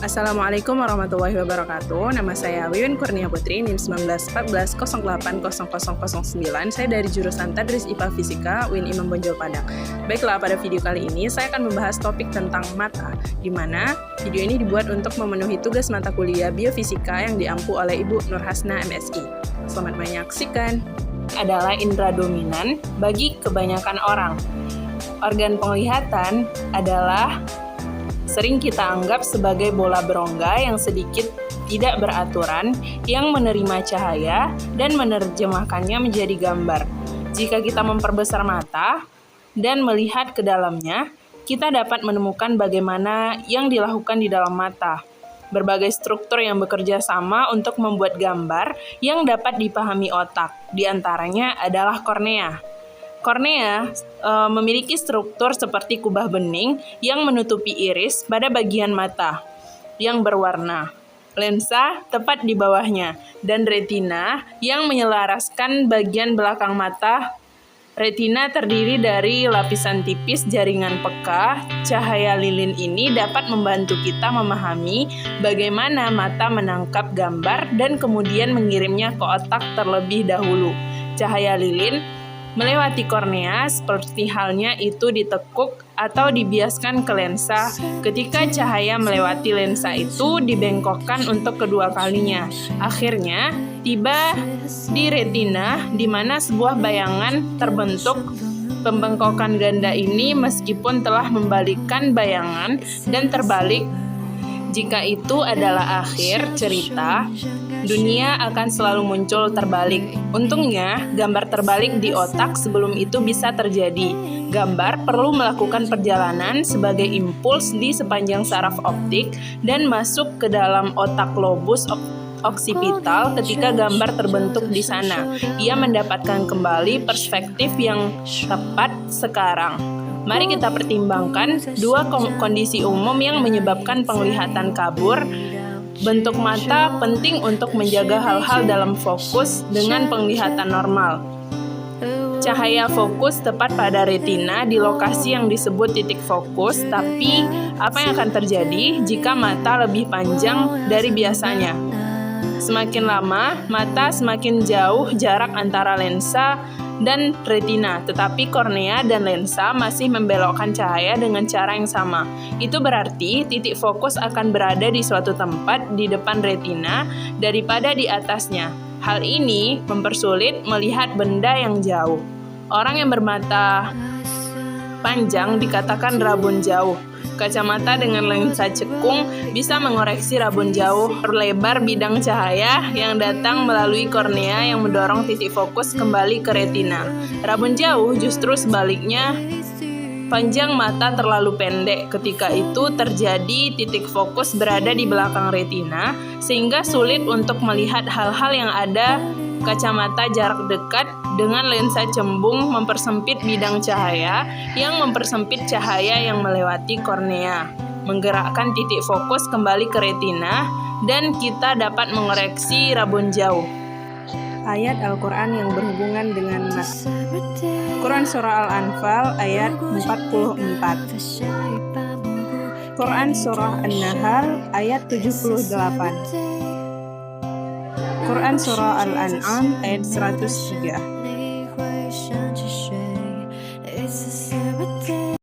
Assalamualaikum warahmatullahi wabarakatuh. Nama saya Wiwin Kurnia Putri, NIM 1914080009. Saya dari jurusan Tadris IPA Fisika, UIN Imam Bonjol Padang. Baiklah, pada video kali ini saya akan membahas topik tentang mata, di mana video ini dibuat untuk memenuhi tugas mata kuliah Biofisika yang diampu oleh Ibu Nur Hasna MSI. Selamat menyaksikan. Adalah indera dominan bagi kebanyakan orang. Organ penglihatan adalah sering kita anggap sebagai bola berongga yang sedikit tidak beraturan yang menerima cahaya dan menerjemahkannya menjadi gambar. Jika kita memperbesar mata dan melihat ke dalamnya, kita dapat menemukan bagaimana yang dilakukan di dalam mata. Berbagai struktur yang bekerja sama untuk membuat gambar yang dapat dipahami otak. Di antaranya adalah kornea. Kornea memiliki struktur seperti kubah bening yang menutupi iris pada bagian mata yang berwarna. Lensa tepat di bawahnya, dan retina yang menyelaraskan bagian belakang mata. Retina terdiri dari lapisan tipis jaringan peka. Cahaya lilin ini dapat membantu kita memahami bagaimana mata menangkap gambar dan kemudian mengirimnya ke otak terlebih dahulu. Cahaya lilin melewati kornea seperti halnya itu ditekuk atau dibiaskan ke lensa. Ketika cahaya melewati lensa itu dibengkokkan untuk kedua kalinya. Akhirnya tiba di retina di mana sebuah bayangan terbentuk. Pembengkokan ganda ini meskipun telah membalikkan bayangan dan terbalik. Jika itu adalah akhir cerita, dunia akan selalu muncul terbalik. Untungnya, gambar terbalik di otak sebelum itu bisa terjadi. Gambar perlu melakukan perjalanan sebagai impuls di sepanjang saraf optik dan masuk ke dalam otak lobus oksipital. Ketika gambar terbentuk di sana, ia mendapatkan kembali perspektif yang tepat sekarang. Mari kita pertimbangkan dua kondisi umum yang menyebabkan penglihatan kabur. Bentuk mata penting untuk menjaga hal-hal dalam fokus dengan penglihatan normal. Cahaya fokus tepat pada retina di lokasi yang disebut titik fokus, tapi apa yang akan terjadi jika mata lebih panjang dari biasanya? Semakin lama, mata semakin jauh jarak antara lensa dan retina, tetapi kornea dan lensa masih membelokkan cahaya dengan cara yang sama. Itu berarti titik fokus akan berada di suatu tempat di depan retina daripada di atasnya. Hal ini mempersulit melihat benda yang jauh. Orang yang bermata panjang dikatakan rabun jauh. Kacamata dengan lensa cekung bisa mengoreksi rabun jauh, perlebar bidang cahaya yang datang melalui kornea yang mendorong titik fokus kembali ke retina. Rabun jauh justru sebaliknya, panjang mata terlalu pendek. Ketika itu terjadi titik fokus berada di belakang retina, sehingga sulit untuk melihat hal-hal yang ada. Kacamata jarak dekat dengan lensa cembung mempersempit bidang cahaya yang mempersempit cahaya yang melewati kornea, menggerakkan titik fokus kembali ke retina, dan kita dapat mengoreksi rabun jauh. Ayat Al-Quran yang berhubungan dengan nas. Quran Surah Al-Anfal ayat 44. Quran Surah An-Nahl ayat 78. Quran Surah Al-An'am ayat 103.